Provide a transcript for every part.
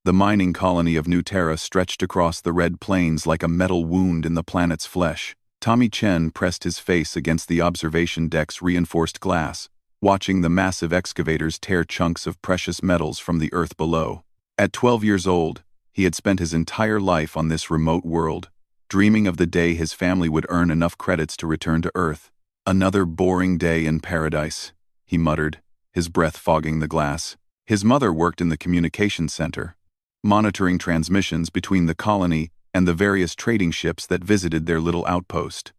The mining colony of New Terra stretched across the red plains like a metal wound in the planet's flesh. Tommy Chen pressed his face against the observation deck's reinforced glass, watching the massive excavators tear chunks of precious metals from the earth below. At 12 years old, he had spent his entire life on this remote world, dreaming of the day his family would earn enough credits to return to Earth. "Another boring day in paradise," he muttered, his breath fogging the glass. His mother worked in the communications center, monitoring transmissions between the colony and the various trading ships that visited their little outpost.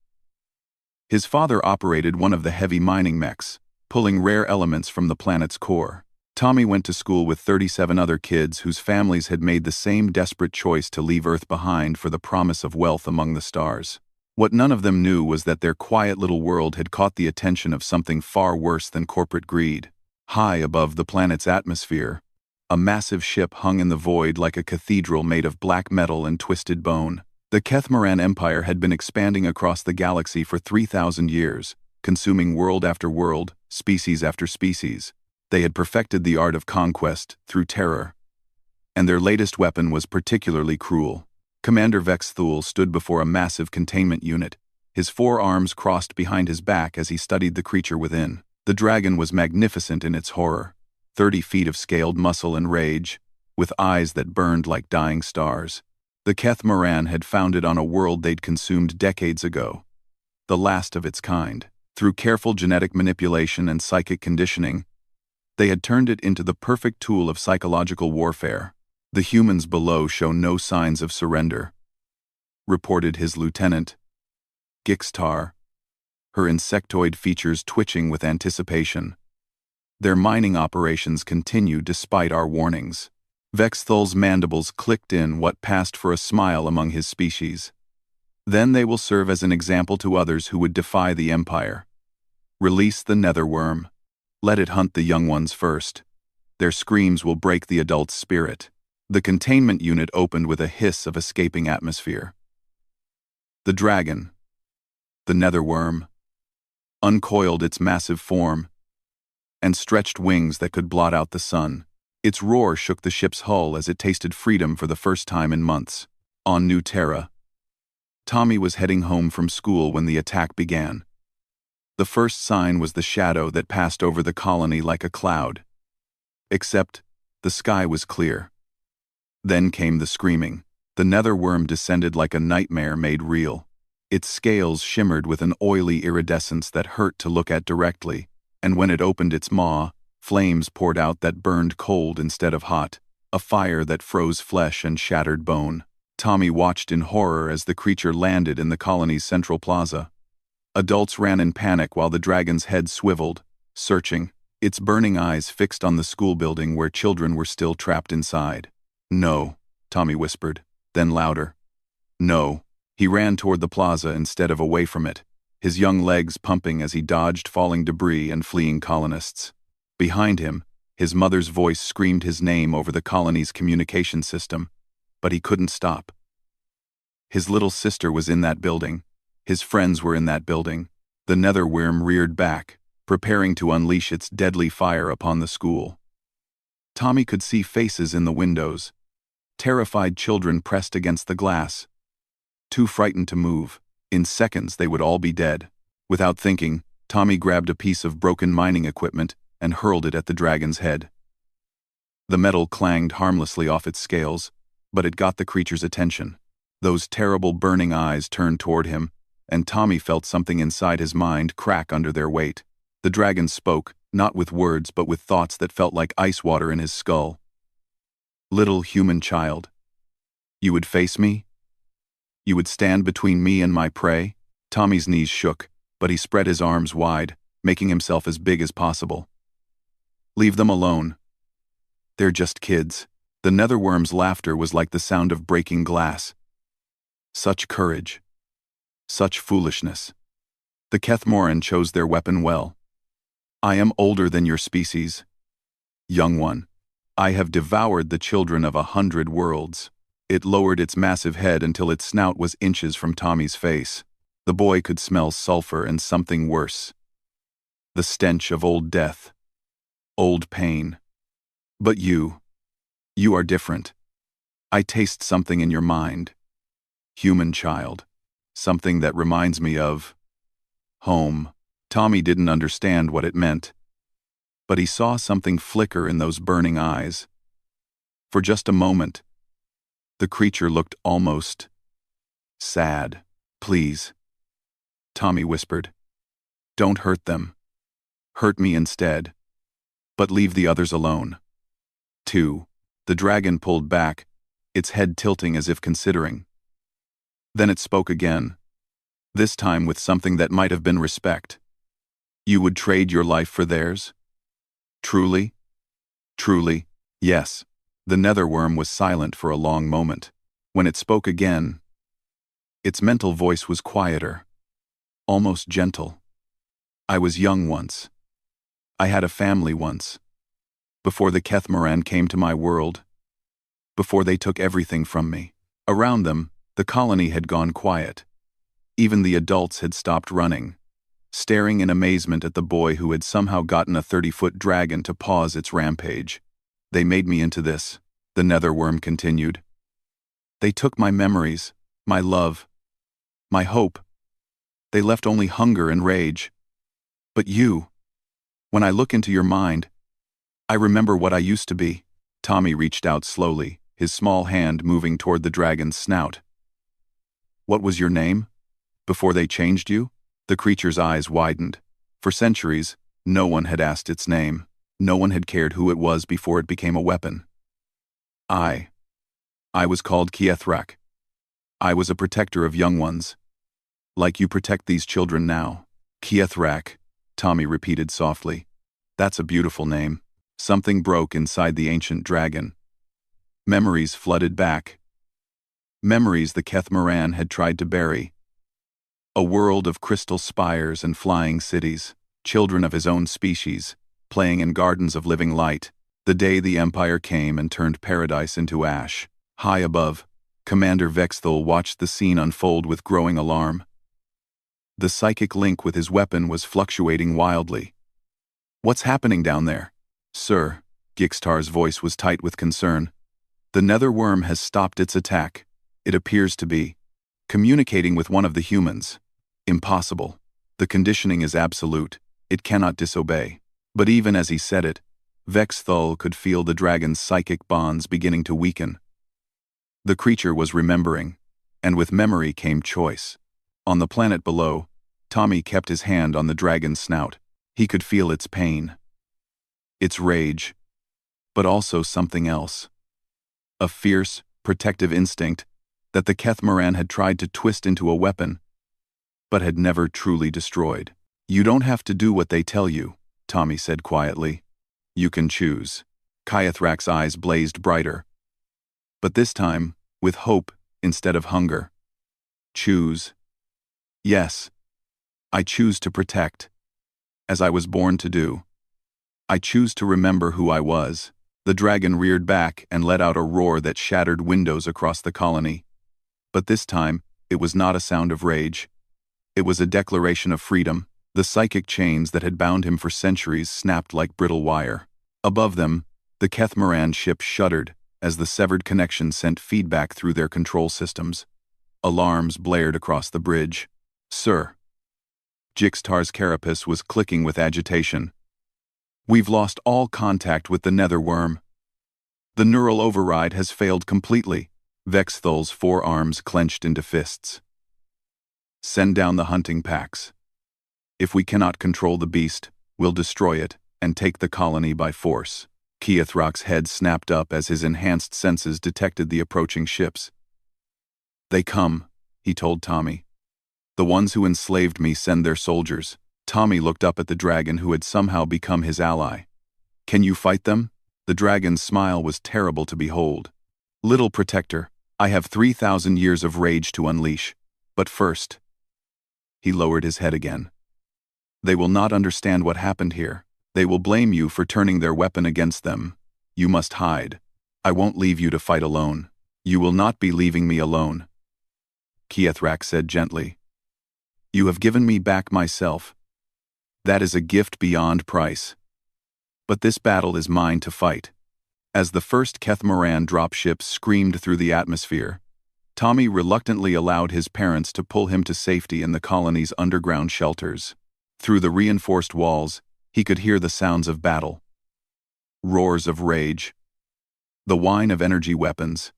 His father operated one of the heavy mining mechs, pulling rare elements from the planet's core. Tommy went to school with 37 other kids whose families had made the same desperate choice to leave Earth behind for the promise of wealth among the stars. What none of them knew was that their quiet little world had caught the attention of something far worse than corporate greed. High above the planet's atmosphere, a massive ship hung in the void like a cathedral made of black metal and twisted bone. The Kethmaran Empire had been expanding across the galaxy for 3,000 years, consuming world after world, species after species. They had perfected the art of conquest through terror, and their latest weapon was particularly cruel. Commander Vex Thule stood before a massive containment unit, his four arms crossed behind his back as he studied the creature within. The dragon was magnificent in its horror, 30 feet of scaled muscle and rage, with eyes that burned like dying stars. The Kethmaran had founded on a world they'd consumed decades ago, the last of its kind. Through careful genetic manipulation and psychic conditioning, they had turned it into the perfect tool of psychological warfare. "The humans below show no signs of surrender," reported his lieutenant, Gixtar, her insectoid features twitching with anticipation. "Their mining operations continue despite our warnings." Vex Thule's mandibles clicked in what passed for a smile among his species. "Then they will serve as an example to others who would defy the Empire. Release the netherworm. Let it hunt the young ones first. Their screams will break the adult's spirit." The containment unit opened with a hiss of escaping atmosphere. The dragon, the netherworm, uncoiled its massive form and stretched wings that could blot out the sun. Its roar shook the ship's hull as it tasted freedom for the first time in months. On New Terra, Tommy was heading home from school when the attack began. The first sign was the shadow that passed over the colony like a cloud. Except, the sky was clear. Then came the screaming. The netherworm descended like a nightmare made real. Its scales shimmered with an oily iridescence that hurt to look at directly, and when it opened its maw, flames poured out that burned cold instead of hot, a fire that froze flesh and shattered bone. Tommy watched in horror as the creature landed in the colony's central plaza. Adults ran in panic while the dragon's head swiveled, searching, its burning eyes fixed on the school building where children were still trapped inside. "No," Tommy whispered, then louder. "No." He ran toward the plaza instead of away from it, his young legs pumping as he dodged falling debris and fleeing colonists. Behind him, his mother's voice screamed his name over the colony's communication system, but he couldn't stop. His little sister was in that building. His friends were in that building. The netherworm reared back, preparing to unleash its deadly fire upon the school. Tommy could see faces in the windows, terrified children pressed against the glass, too frightened to move. In seconds they would all be dead. Without thinking, Tommy grabbed a piece of broken mining equipment and hurled it at the dragon's head. The metal clanged harmlessly off its scales, but it got the creature's attention. Those terrible burning eyes turned toward him, and Tommy felt something inside his mind crack under their weight. The dragon spoke, not with words but with thoughts that felt like ice water in his skull. "Little human child, you would face me? You would stand between me and my prey?" Tommy's knees shook, but he spread his arms wide, making himself as big as possible. "Leave them alone. They're just kids." The netherworm's laughter was like the sound of breaking glass. Such courage. Such foolishness. The Kethmoran chose their weapon well. "I am older than your species. Young one, I have devoured the children of 100 worlds." It lowered its massive head until its snout was inches from Tommy's face. The boy could smell sulfur and something worse. The stench of old death. Old pain. "But you are different." I taste something in your mind. Human child. Something that reminds me of home. Tommy didn't understand what it meant, but he saw something flicker in those burning eyes. For just a moment, the creature looked almost sad. Please, Tommy whispered. Don't hurt them. Hurt me instead. But leave the others alone. 2. The dragon pulled back, its head tilting as if considering. Then it spoke again, this time with something that might have been respect. You would trade your life for theirs? Truly? Truly, yes. The netherworm was silent for a long moment. When it spoke again, its mental voice was quieter, almost gentle. I was young once. I had a family once. Before the Kethmaran came to my world. Before they took everything from me. Around them, the colony had gone quiet. Even the adults had stopped running, staring in amazement at the boy who had somehow gotten a 30-foot dragon to pause its rampage. They made me into this, the netherworm continued. They took my memories, my love, my hope. They left only hunger and rage. But you, when I look into your mind, I remember what I used to be. Tommy reached out slowly, his small hand moving toward the dragon's snout. What was your name? Before they changed you? The creature's eyes widened. For centuries, no one had asked its name. No one had cared who it was before it became a weapon. I was called Kiethrak. I was a protector of young ones. Like you protect these children now. Kiethrak, Tommy repeated softly. That's a beautiful name. Something broke inside the ancient dragon. Memories flooded back. Memories the Kethmaran had tried to bury. A world of crystal spires and flying cities, children of his own species, playing in gardens of living light. The day the Empire came and turned paradise into ash. High above, Commander Vexthul watched the scene unfold with growing alarm. The psychic link with his weapon was fluctuating wildly. What's happening down there? Sir, Gixtar's voice was tight with concern. The netherworm has stopped its attack. It appears to be communicating with one of the humans. Impossible. The conditioning is absolute. It cannot disobey. But even as he said it, Vexthul could feel the dragon's psychic bonds beginning to weaken. The creature was remembering, and with memory came choice. On the planet below, Tommy kept his hand on the dragon's snout. He could feel its pain, its rage, but also something else. A fierce, protective instinct that the Kethmaran had tried to twist into a weapon, but had never truly destroyed. You don't have to do what they tell you, Tommy said quietly. You can choose. Kiethrak's eyes blazed brighter. But this time, with hope instead of hunger. Choose. Yes. I choose to protect. As I was born to do. I choose to remember who I was. The dragon reared back and let out a roar that shattered windows across the colony. But this time, it was not a sound of rage. It was a declaration of freedom. The psychic chains that had bound him for centuries snapped like brittle wire. Above them, the Kethmaran ship shuddered as the severed connection sent feedback through their control systems. Alarms blared across the bridge. Sir. Gixtar's carapace was clicking with agitation. We've lost all contact with the netherworm. The neural override has failed completely. Vexthul's forearms clenched into fists. Send down the hunting packs. If we cannot control the beast, we'll destroy it and take the colony by force. Kiethrak's head snapped up as his enhanced senses detected the approaching ships. They come, he told Tommy. The ones who enslaved me send their soldiers. Tommy looked up at the dragon who had somehow become his ally. Can you fight them? The dragon's smile was terrible to behold. Little protector, I have 3,000 years of rage to unleash. But first. He lowered his head again. They will not understand what happened here. They will blame you for turning their weapon against them. You must hide. I won't leave you to fight alone. You will not be leaving me alone. Kiethrak said gently. You have given me back myself. That is a gift beyond price. But this battle is mine to fight. As the first Kethmoran dropships screamed through the atmosphere, Tommy reluctantly allowed his parents to pull him to safety in the colony's underground shelters. Through the reinforced walls, he could hear the sounds of battle. Roars of rage. The whine of energy weapons.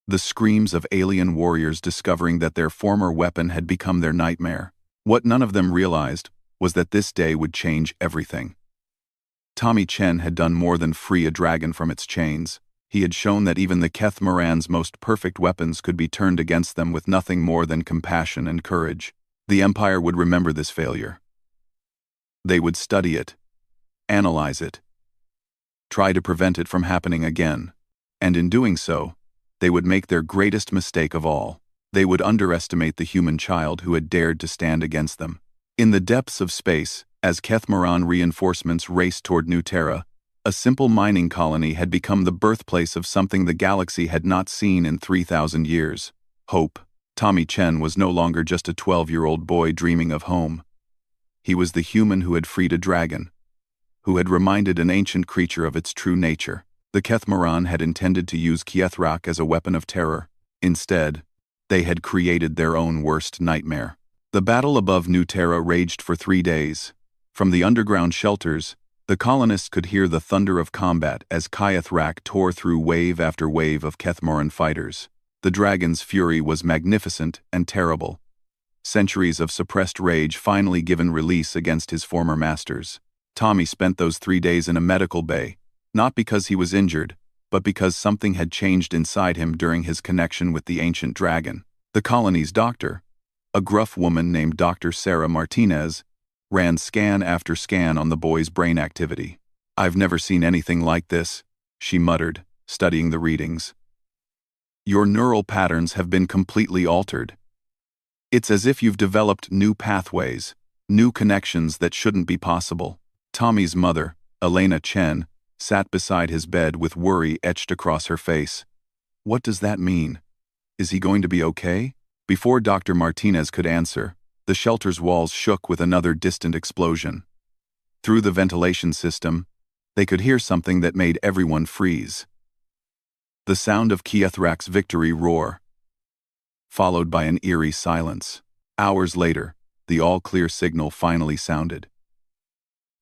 The screams of alien warriors discovering that their former weapon had become their nightmare. What none of them realized was that this day would change everything. Tommy Chen had done more than free a dragon from its chains. He had shown that even the Kethmoran's most perfect weapons could be turned against them with nothing more than compassion and courage. The Empire would remember this failure. They would study it, analyze it, try to prevent it from happening again. And in doing so, they would make their greatest mistake of all. They would underestimate the human child who had dared to stand against them. In the depths of space, as Kethmoran reinforcements raced toward New Terra, a simple mining colony had become the birthplace of something the galaxy had not seen in 3,000 years. Hope. Tommy Chen was no longer just a 12-year-old boy dreaming of home. He was the human who had freed a dragon, who had reminded an ancient creature of its true nature. The Kethmoran had intended to use Kiethrak as a weapon of terror. Instead, they had created their own worst nightmare. The battle above New Terra raged for 3 days. From the underground shelters, the colonists could hear the thunder of combat as Kiethrak tore through wave after wave of Kethmoran fighters. The dragon's fury was magnificent and terrible. Centuries of suppressed rage finally given release against his former masters. Tommy spent those 3 days in a medical bay, not because he was injured, but because something had changed inside him during his connection with the ancient dragon. The colony's doctor, a gruff woman named Dr. Sarah Martinez, ran scan after scan on the boy's brain activity. "I've never seen anything like this," she muttered, studying the readings. "Your neural patterns have been completely altered. It's as if you've developed new pathways, new connections that shouldn't be possible." Tommy's mother, Elena Chen, sat beside his bed with worry etched across her face. "What does that mean? Is he going to be okay?" Before Dr. Martinez could answer, the shelter's walls shook with another distant explosion. Through the ventilation system, they could hear something that made everyone freeze. The sound of Kiethrak's victory roar, followed by an eerie silence. Hours later, the all-clear signal finally sounded.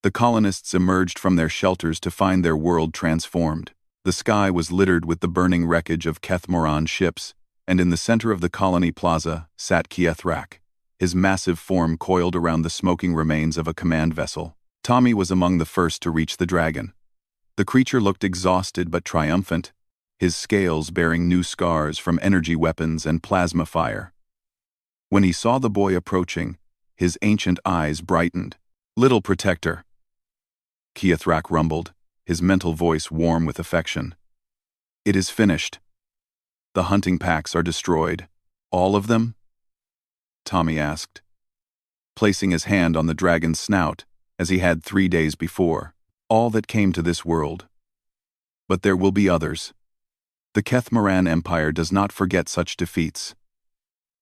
The colonists emerged from their shelters to find their world transformed. The sky was littered with the burning wreckage of Kethmoran ships, and in the center of the colony plaza sat Kiethrak, his massive form coiled around the smoking remains of a command vessel. Tommy was among the first to reach the dragon. The creature looked exhausted but triumphant, his scales bearing new scars from energy weapons and plasma fire. When he saw the boy approaching, his ancient eyes brightened. "Little protector," Kiethrak rumbled, his mental voice warm with affection. "It is finished. The hunting packs are destroyed. All of them?" Tommy asked, placing his hand on the dragon's snout, as he had 3 days before. "All that came to this world. But there will be others. The Kethmoran Empire does not forget such defeats."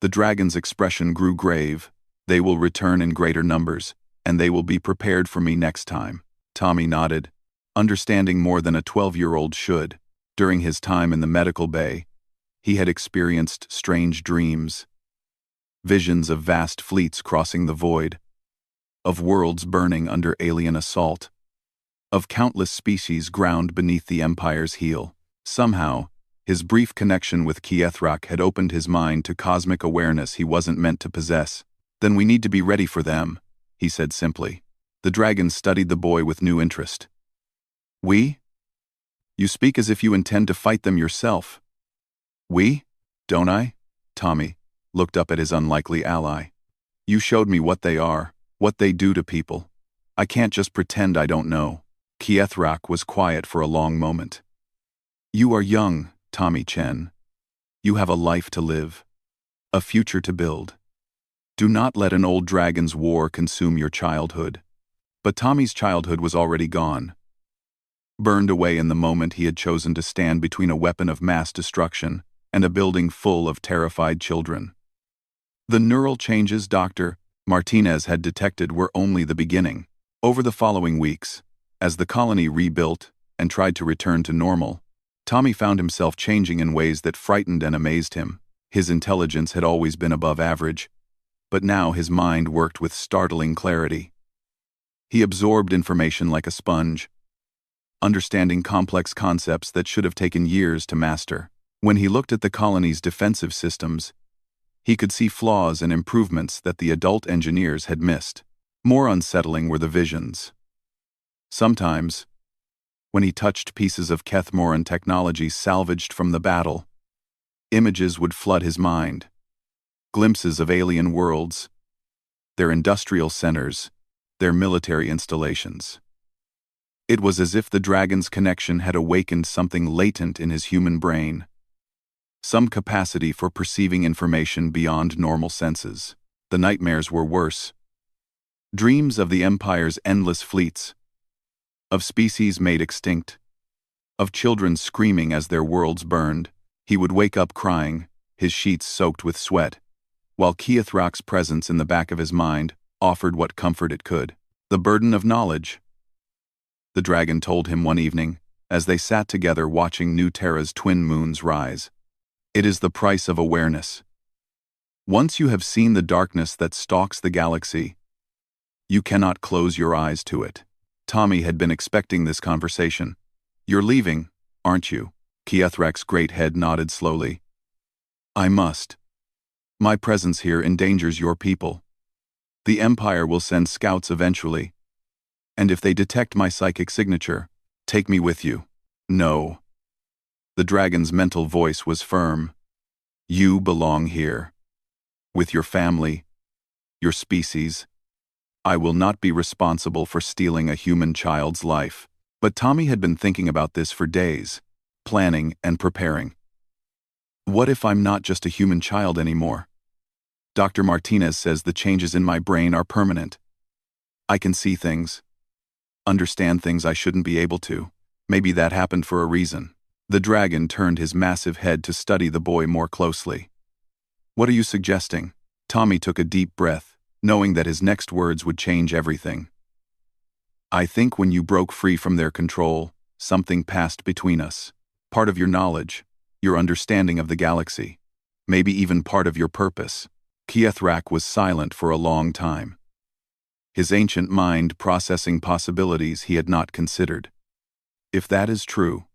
The dragon's expression grew grave. "They will return in greater numbers, and they will be prepared for me next time." Tommy nodded, understanding more than a 12-year-old should. During his time in the medical bay, he had experienced strange dreams. Visions of vast fleets crossing the void, of worlds burning under alien assault, of countless species ground beneath the Empire's heel. Somehow, his brief connection with Kiethrak had opened his mind to cosmic awareness he wasn't meant to possess. "Then we need to be ready for them," he said simply. The dragon studied the boy with new interest. "We? You speak as if you intend to fight them yourself." "We? Don't I?" Tommy looked up at his unlikely ally. "You showed me what they are, what they do to people. I can't just pretend I don't know." Kiethrak was quiet for a long moment. "You are young, Tommy Chen. You have a life to live, a future to build. Do not let an old dragon's war consume your childhood." But Tommy's childhood was already gone, burned away in the moment he had chosen to stand between a weapon of mass destruction and a building full of terrified children. The neural changes Dr. Martinez had detected were only the beginning. Over the following weeks, as the colony rebuilt, and tried to return to normal, Tommy found himself changing in ways that frightened and amazed him. His intelligence had always been above average, but now his mind worked with startling clarity. He absorbed information like a sponge, understanding complex concepts that should have taken years to master. When he looked at the colony's defensive systems, he could see flaws and improvements that the adult engineers had missed. More unsettling were the visions. Sometimes, when he touched pieces of Kethmoran technology salvaged from the battle, images would flood his mind. Glimpses of alien worlds, their industrial centers, their military installations. It was as if the dragon's connection had awakened something latent in his human brain, some capacity for perceiving information beyond normal senses. The nightmares were worse. Dreams of the Empire's endless fleets, of species made extinct, of children screaming as their worlds burned. He would wake up crying, his sheets soaked with sweat, while Keithrak's presence in the back of his mind offered what comfort it could. The burden of knowledge, the dragon told him one evening, as they sat together watching New Terra's twin moons rise. It is the price of awareness. Once you have seen the darkness that stalks the galaxy, you cannot close your eyes to it. Tommy had been expecting this conversation. You're leaving, aren't you? Keithrak's great head nodded slowly. I must. My presence here endangers your people. The Empire will send scouts eventually. And if they detect my psychic signature, take me with you. No. The dragon's mental voice was firm. You belong here. With your family, your species. I will not be responsible for stealing a human child's life. But Tommy had been thinking about this for days, planning and preparing. What if I'm not just a human child anymore? Dr. Martinez says the changes in my brain are permanent. I can see things, understand things I shouldn't be able to. Maybe that happened for a reason. The dragon turned his massive head to study the boy more closely. What are you suggesting? Tommy took a deep breath, knowing that his next words would change everything. I think when you broke free from their control, something passed between us. Part of your knowledge, your understanding of the galaxy, maybe even part of your purpose. Keithrak was silent for a long time, his ancient mind processing possibilities he had not considered. If that is true,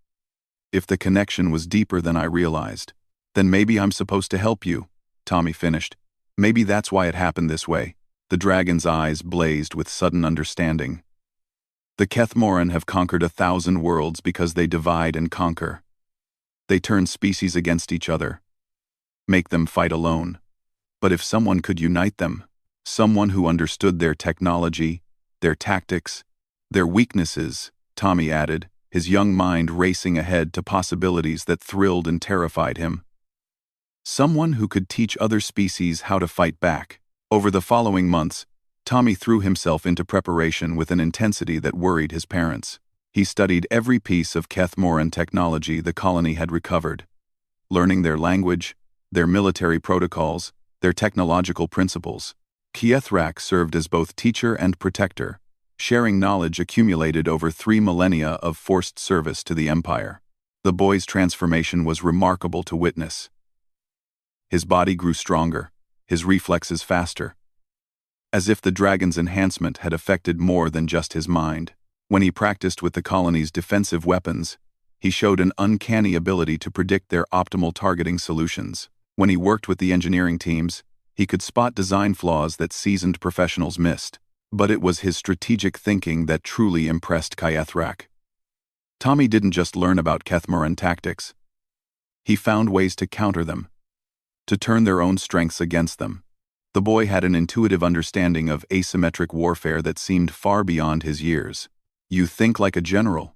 if the connection was deeper than I realized, then maybe I'm supposed to help you, Tommy finished. Maybe that's why it happened this way. The dragon's eyes blazed with sudden understanding. The Kethmoran have conquered 1,000 worlds because they divide and conquer. They turn species against each other, make them fight alone. But if someone could unite them, someone who understood their technology, their tactics, their weaknesses, Tommy added, his young mind racing ahead to possibilities that thrilled and terrified him. Someone who could teach other species how to fight back. Over the following months, Tommy threw himself into preparation with an intensity that worried his parents. He studied every piece of Kethmoran technology the colony had recovered, learning their language, their military protocols, their technological principles. Keithrak served as both teacher and protector, sharing knowledge accumulated over 3 millennia of forced service to the Empire. The boy's transformation was remarkable to witness. His body grew stronger, his reflexes faster, as if the dragon's enhancement had affected more than just his mind. When he practiced with the colony's defensive weapons, he showed an uncanny ability to predict their optimal targeting solutions. When he worked with the engineering teams, he could spot design flaws that seasoned professionals missed. But it was his strategic thinking that truly impressed Keithrak. Tommy didn't just learn about Kethmoran tactics. He found ways to counter them, to turn their own strengths against them. The boy had an intuitive understanding of asymmetric warfare that seemed far beyond his years. You think like a general,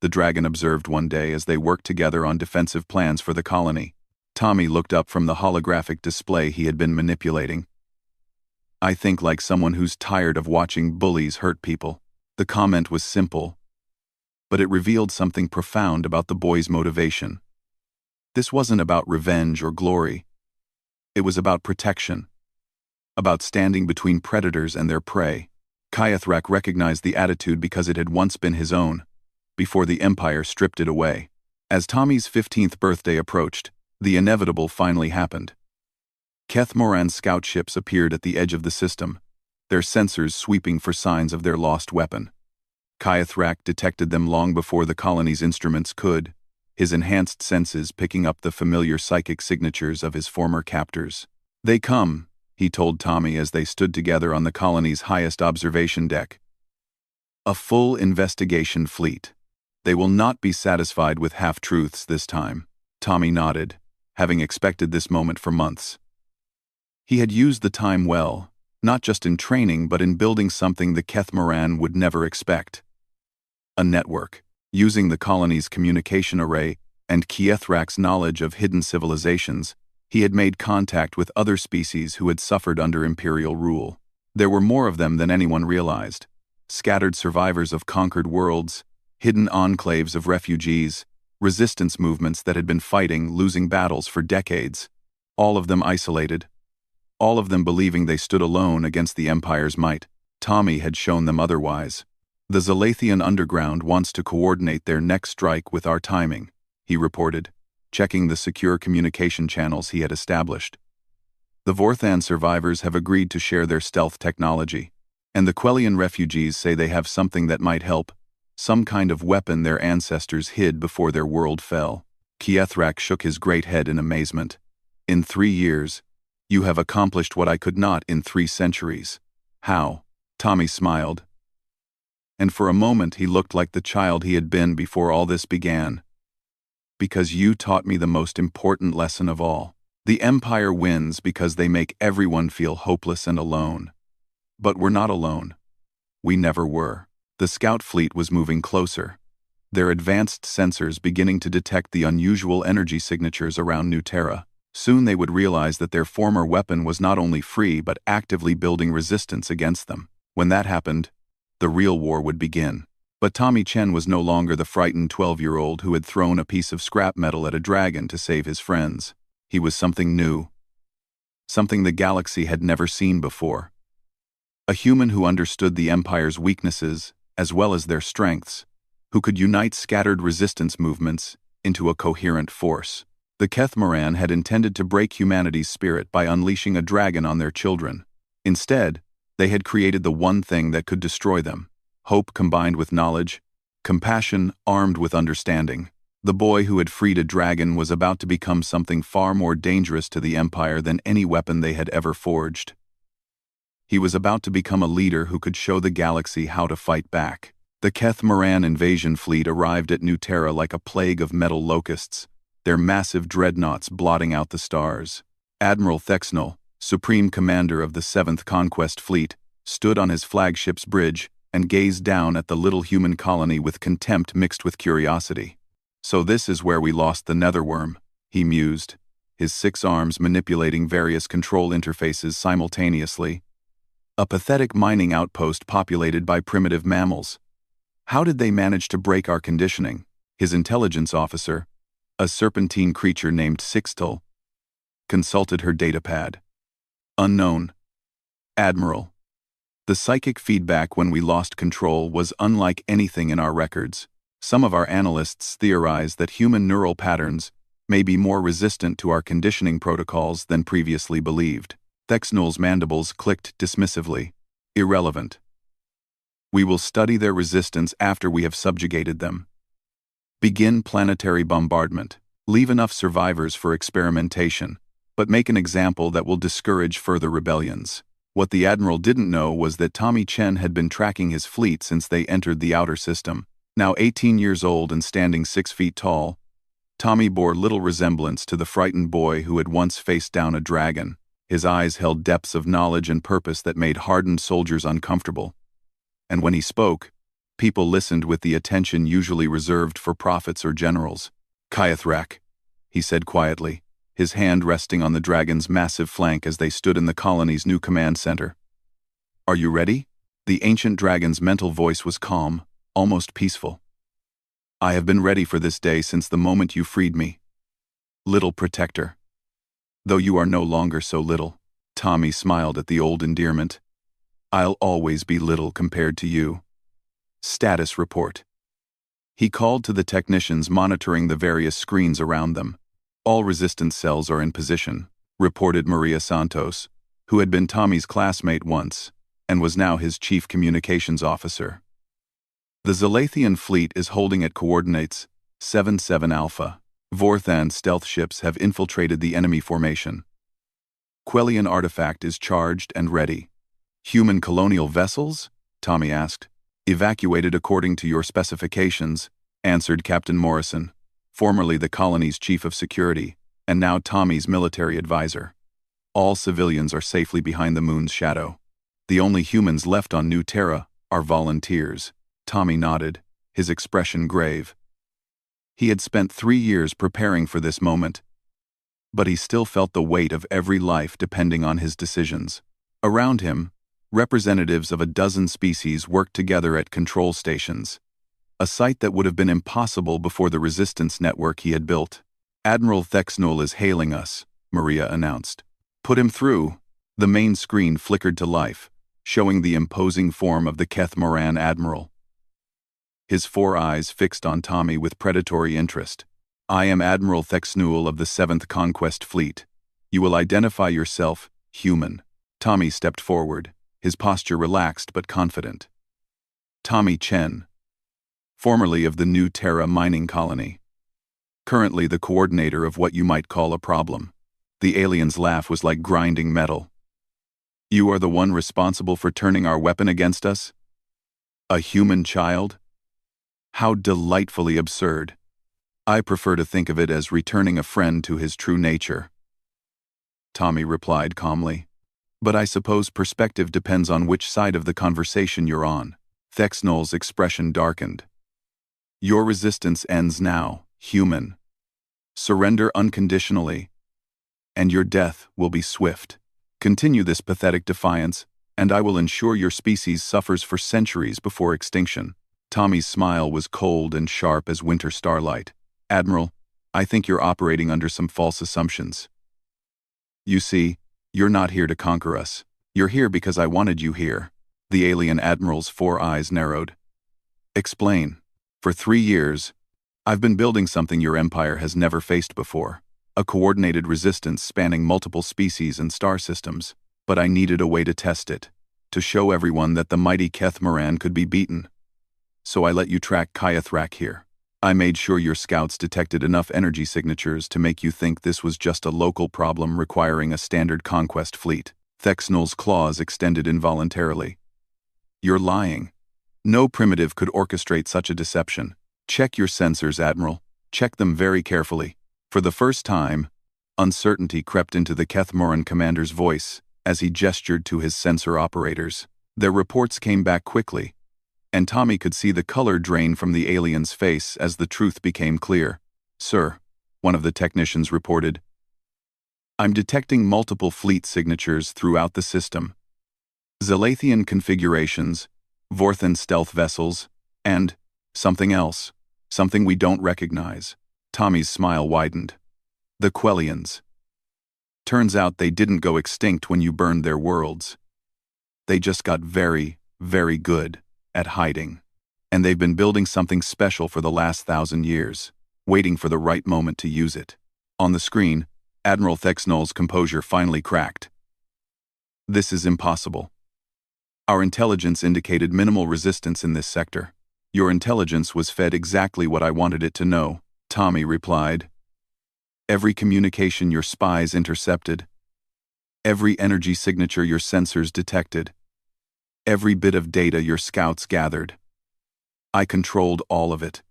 the dragon observed one day as they worked together on defensive plans for the colony. Tommy looked up from the holographic display he had been manipulating. I think like someone who's tired of watching bullies hurt people. The comment was simple, but it revealed something profound about the boy's motivation. This wasn't about revenge or glory. It was about protection, about standing between predators and their prey. Keithrak recognized the attitude because it had once been his own. before the Empire stripped it away. As Tommy's 15th birthday approached, the inevitable finally happened. Keth Moran's scout ships appeared at the edge of the system, their sensors sweeping for signs of their lost weapon. Kyethrak detected them long before the colony's instruments could, his enhanced senses picking up the familiar psychic signatures of his former captors. "They come," he told Tommy as they stood together on the colony's highest observation deck. "A full investigation fleet. They will not be satisfied with half-truths this time." Tommy nodded, having expected this moment for months. He had used the time well, not just in training but in building something the Keth Moran would never expect. A network, using the colony's communication array and Kyethrak's knowledge of hidden civilizations. He had made contact with other species who had suffered under Imperial rule. There were more of them than anyone realized. Scattered survivors of conquered worlds, hidden enclaves of refugees, resistance movements that had been fighting, losing battles for decades. All of them isolated. All of them believing they stood alone against the Empire's might. Tommy had shown them otherwise. "The Zalathian underground wants to coordinate their next strike with our timing," he reported, checking the secure communication channels he had established. "The Vorthan survivors have agreed to share their stealth technology, and the Quellian refugees say they have something that might help, some kind of weapon their ancestors hid before their world fell." Kyethrak shook his great head in amazement. "In 3 years, you have accomplished what I could not in 3 centuries. How?" Tommy smiled. And for a moment he looked like the child he had been before all this began. "Because you taught me the most important lesson of all. The Empire wins because they make everyone feel hopeless and alone. But we're not alone. We never were." The scout fleet was moving closer, their advanced sensors beginning to detect the unusual energy signatures around New Terra. Soon they would realize that their former weapon was not only free but actively building resistance against them. When that happened, the real war would begin. But Tommy Chen was no longer the frightened 12-year-old who had thrown a piece of scrap metal at a dragon to save his friends. He was something new. Something the galaxy had never seen before. A human who understood the Empire's weaknesses as well as their strengths, who could unite scattered resistance movements into a coherent force. The Keth Moran had intended to break humanity's spirit by unleashing a dragon on their children. Instead, they had created the one thing that could destroy them: hope combined with knowledge, compassion armed with understanding. The boy who had freed a dragon was about to become something far more dangerous to the Empire than any weapon they had ever forged. He was about to become a leader who could show the galaxy how to fight back. The Keth Moran invasion fleet arrived at New Terra like a plague of metal locusts, their massive dreadnoughts blotting out the stars. Admiral Thexnel, Supreme Commander of the 7th Conquest Fleet, stood on his flagship's bridge and gazed down at the little human colony with contempt mixed with curiosity. "So this is where we lost the netherworm," he mused, his 6 arms manipulating various control interfaces simultaneously. "A pathetic mining outpost populated by primitive mammals. How did they manage to break our conditioning?" His intelligence officer, a serpentine creature named Sixtel, consulted her datapad. "Unknown. Admiral. The psychic feedback when we lost control was unlike anything in our records. Some of our analysts theorize that human neural patterns may be more resistant to our conditioning protocols than previously believed." Thexnel's mandibles clicked dismissively. "Irrelevant. We will study their resistance after we have subjugated them. Begin planetary bombardment. Leave enough survivors for experimentation, but make an example that will discourage further rebellions." What the Admiral didn't know was that Tommy Chen had been tracking his fleet since they entered the outer system. Now 18 years old and standing 6 feet tall, Tommy bore little resemblance to the frightened boy who had once faced down a dragon. His eyes held depths of knowledge and purpose that made hardened soldiers uncomfortable. And when he spoke, people listened with the attention usually reserved for prophets or generals. "Kyethrak," he said quietly, his hand resting on the dragon's massive flank as they stood in the colony's new command center. "Are you ready?" The ancient dragon's mental voice was calm, almost peaceful. "I have been ready for this day since the moment you freed me. Little protector. Though you are no longer so little." Tommy smiled at the old endearment. "I'll always be little compared to you. Status report." He called to the technicians monitoring the various screens around them. "All resistance cells are in position," reported Maria Santos, who had been Tommy's classmate once, and was now his chief communications officer. "The Zalathian fleet is holding at coordinates 77 Alpha. Vorthan stealth ships have infiltrated the enemy formation. Quellian artifact is charged and ready." "Human colonial vessels?" Tommy asked. "Evacuated according to your specifications," answered Captain Morrison, formerly the colony's chief of security, and now Tommy's military advisor. "All civilians are safely behind the moon's shadow. The only humans left on New Terra are volunteers." Tommy nodded, his expression grave. He had spent 3 years preparing for this moment, but he still felt the weight of every life depending on his decisions. Around him, representatives of a dozen species worked together at control stations, a sight that would have been impossible before the resistance network he had built. "Admiral Thexnul is hailing us," Maria announced. "Put him through." The main screen flickered to life, showing the imposing form of the Keth Moran admiral. His 4 eyes fixed on Tommy with predatory interest. "I am Admiral Thexnul of the 7th Conquest Fleet. You will identify yourself, human." Tommy stepped forward, his posture relaxed but confident. "Tommy Chen, formerly of the New Terra mining colony. Currently the coordinator of what you might call a problem." The alien's laugh was like grinding metal. "You are the one responsible for turning our weapon against us? A human child? How delightfully absurd. I prefer to think of it as returning a friend to his true nature." Tommy replied calmly. "But I suppose perspective depends on which side of the conversation you're on." Thexnol's expression darkened. "Your resistance ends now, human. Surrender unconditionally, and your death will be swift. Continue this pathetic defiance, and I will ensure your species suffers for centuries before extinction." Tommy's smile was cold and sharp as winter starlight. "Admiral, I think you're operating under some false assumptions. You see, you're not here to conquer us. You're here because I wanted you here." The alien admiral's 4 eyes narrowed. "Explain." "For 3 years, I've been building something your empire has never faced before. A coordinated resistance spanning multiple species and star systems. But I needed a way to test it, to show everyone that the mighty Keth Moran could be beaten. So I let you track Kyathrak here. I made sure your scouts detected enough energy signatures to make you think this was just a local problem requiring a standard conquest fleet." Thexnol's claws extended involuntarily. "You're lying. No primitive could orchestrate such a deception. Check your sensors, Admiral. Check them very carefully." For the first time, uncertainty crept into the Keth Moran commander's voice as he gestured to his sensor operators. Their reports came back quickly, and Tommy could see the color drain from the alien's face as the truth became clear. "Sir," one of the technicians reported, "I'm detecting multiple fleet signatures throughout the system. Zalathian configurations, Vorthan stealth vessels, and something else, something we don't recognize." Tommy's smile widened. "The Quellians. Turns out they didn't go extinct when you burned their worlds. They just got very, very good at hiding. And they've been building something special for the last 1,000 years, waiting for the right moment to use it." On the screen, Admiral Thexnol's composure finally cracked. "This is impossible. Our intelligence indicated minimal resistance in this sector. Your intelligence was fed exactly what I wanted it to know," Tommy replied. "Every communication your spies intercepted, every energy signature your sensors detected, every bit of data your scouts gathered. I controlled all of it.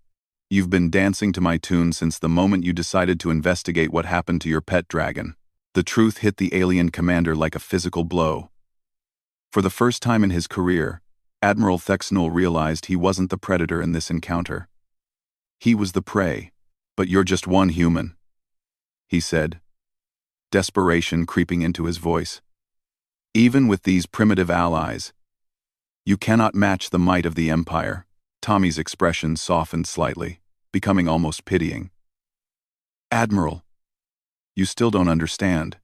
You've been dancing to my tune since the moment you decided to investigate what happened to your pet dragon." The truth hit the alien commander like a physical blow. For the first time in his career, Admiral Thexnol realized he wasn't the predator in this encounter. He was the prey. "But you're just one human," he said, desperation creeping into his voice. "Even with these primitive allies, you cannot match the might of the Empire." Tommy's expression softened slightly, becoming almost pitying. "Admiral, you still don't understand.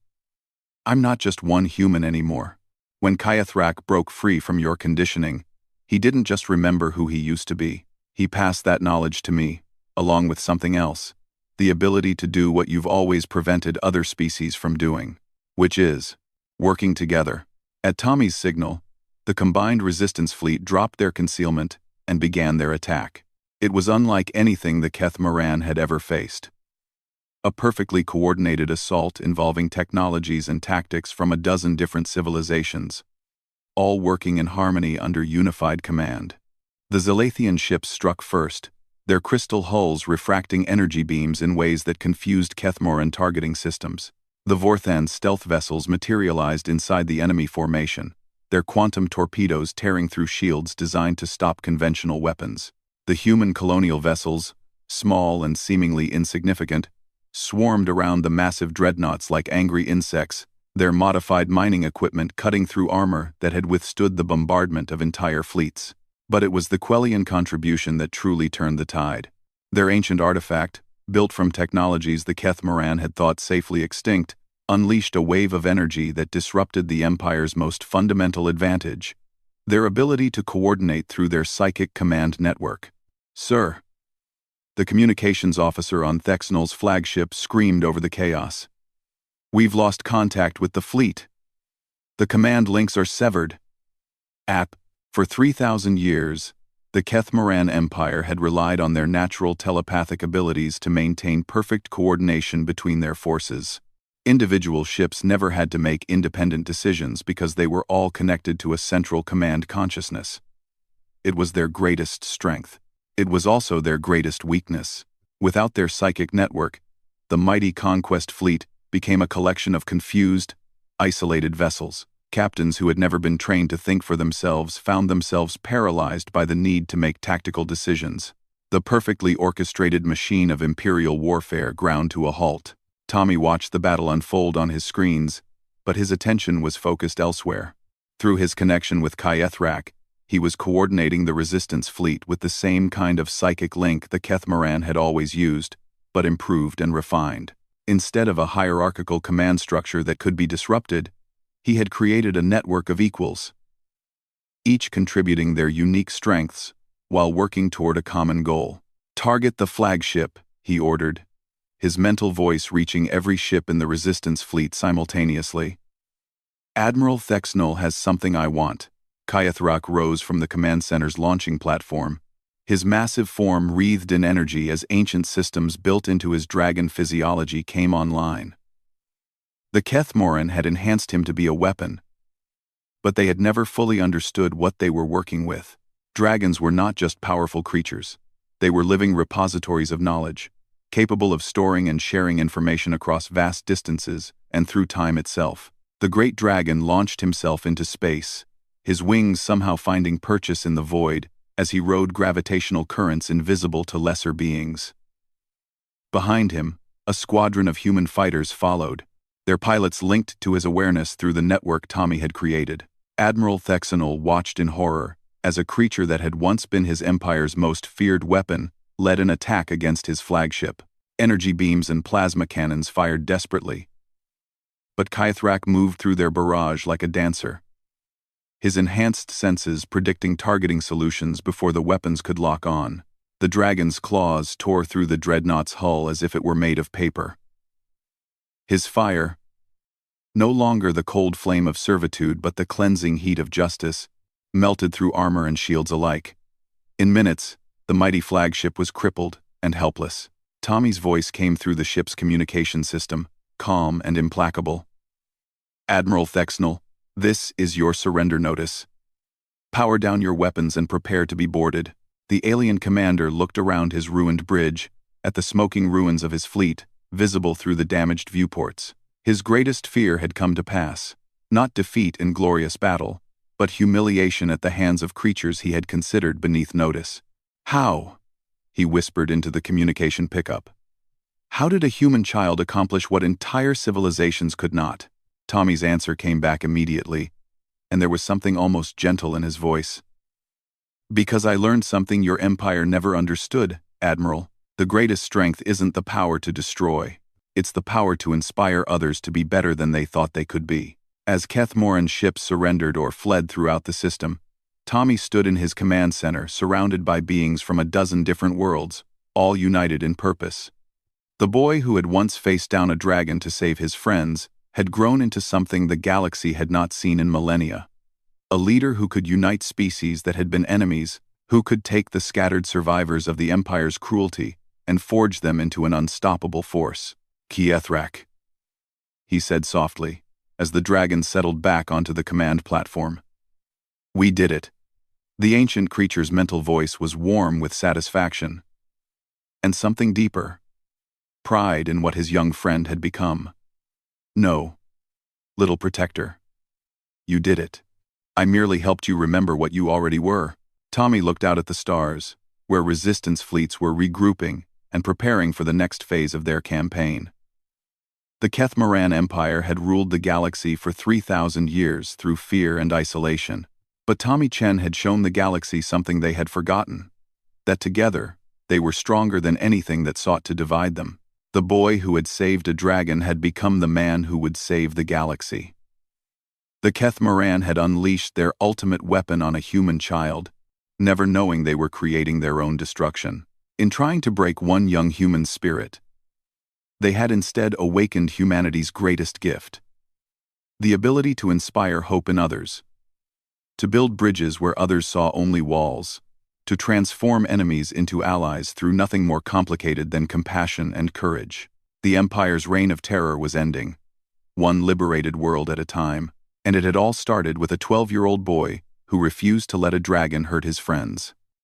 I'm not just one human anymore. When Kyathrak broke free from your conditioning, he didn't just remember who he used to be. He passed that knowledge to me, along with something else, the ability to do what you've always prevented other species from doing, which is working together. At Tommy's signal, the combined resistance fleet dropped their concealment and began their attack. It was unlike anything the Keth Moran had ever faced. A perfectly coordinated assault involving technologies and tactics from a dozen different civilizations, all working in harmony under unified command. The Zalathian ships struck first, their crystal hulls refracting energy beams in ways that confused Kethmoran targeting systems. The Vorthan stealth vessels materialized inside the enemy formation, their quantum torpedoes tearing through shields designed to stop conventional weapons. The human colonial vessels, small and seemingly insignificant, swarmed around the massive dreadnoughts like angry insects, their modified mining equipment cutting through armor that had withstood the bombardment of entire fleets. But it was the Quellian contribution that truly turned the tide. Their ancient artifact, built from technologies the Keth Moran had thought safely extinct, unleashed a wave of energy that disrupted the Empire's most fundamental advantage, their ability to coordinate through their psychic command network. "Sir!" The communications officer on Thexnol's flagship screamed over the chaos. "We've lost contact with the fleet. The command links are severed." For 3,000 years, the Keth Moran Empire had relied on their natural telepathic abilities to maintain perfect coordination between their forces. Individual ships never had to make independent decisions because they were all connected to a central command consciousness. It was their greatest strength. It was also their greatest weakness. Without their psychic network, the mighty conquest fleet became a collection of confused, isolated vessels. Captains who had never been trained to think for themselves found themselves paralyzed by the need to make tactical decisions. The perfectly orchestrated machine of imperial warfare ground to a halt. Tommy watched the battle unfold on his screens, but his attention was focused elsewhere. Through his connection with Kyethrak, he was coordinating the resistance fleet with the same kind of psychic link the Keth Moran had always used, but improved and refined. Instead of a hierarchical command structure that could be disrupted, he had created a network of equals, each contributing their unique strengths while working toward a common goal. "Target the flagship," he ordered, his mental voice reaching every ship in the resistance fleet simultaneously. "Admiral Thexnol has something I want." Kyethrak rose from the command center's launching platform, his massive form wreathed in energy as ancient systems built into his dragon physiology came online. The Keth Moran had enhanced him to be a weapon, but they had never fully understood what they were working with. Dragons were not just powerful creatures. They were living repositories of knowledge, capable of storing and sharing information across vast distances and through time itself. The great dragon launched himself into space, his wings somehow finding purchase in the void as he rode gravitational currents invisible to lesser beings. Behind him, a squadron of human fighters followed, their pilots linked to his awareness through the network Tommy had created. Admiral Thexnol watched in horror as a creature that had once been his empire's most feared weapon led an attack against his flagship. Energy beams and plasma cannons fired desperately, but Kyethrak moved through their barrage like a dancer, his enhanced senses predicting targeting solutions before the weapons could lock on. The dragon's claws tore through the dreadnought's hull as if it were made of paper. His fire, no longer the cold flame of servitude but the cleansing heat of justice, melted through armor and shields alike. In minutes, the mighty flagship was crippled and helpless. Tommy's voice came through the ship's communication system, calm and implacable. "Admiral Thexnol, this is your surrender notice. Power down your weapons and prepare to be boarded." The alien commander looked around his ruined bridge, at the smoking ruins of his fleet, visible through the damaged viewports. His greatest fear had come to pass. Not defeat in glorious battle, but humiliation at the hands of creatures he had considered beneath notice. "How?" he whispered into the communication pickup. "How did a human child accomplish what entire civilizations could not?" Tommy's answer came back immediately, and there was something almost gentle in his voice. "Because I learned something your empire never understood, Admiral. The greatest strength isn't the power to destroy. It's the power to inspire others to be better than they thought they could be." As Keth Moran's ships surrendered or fled throughout the system, Tommy stood in his command center, surrounded by beings from a dozen different worlds, all united in purpose. The boy who had once faced down a dragon to save his friends had grown into something the galaxy had not seen in millennia. A leader who could unite species that had been enemies, who could take the scattered survivors of the Empire's cruelty and forge them into an unstoppable force. Kiethrak, he said softly, as the dragon settled back onto the command platform. We did it. The ancient creature's mental voice was warm with satisfaction. And something deeper. Pride in what his young friend had become. No, little protector. You did it. I merely helped you remember what you already were. Tommy looked out at the stars, where resistance fleets were regrouping and preparing for the next phase of their campaign. The Kethmaran Empire had ruled the galaxy for 3,000 years through fear and isolation, but Tommy Chen had shown the galaxy something they had forgotten, that together, they were stronger than anything that sought to divide them. The boy who had saved a dragon had become the man who would save the galaxy. The Kethmaran had unleashed their ultimate weapon on a human child, never knowing they were creating their own destruction. In trying to break one young human's spirit, they had instead awakened humanity's greatest gift. The ability to inspire hope in others, to build bridges where others saw only walls, to transform enemies into allies through nothing more complicated than compassion and courage. The Empire's reign of terror was ending, one liberated world at a time, and it had all started with a 12-year-old boy who refused to let a dragon hurt his friends.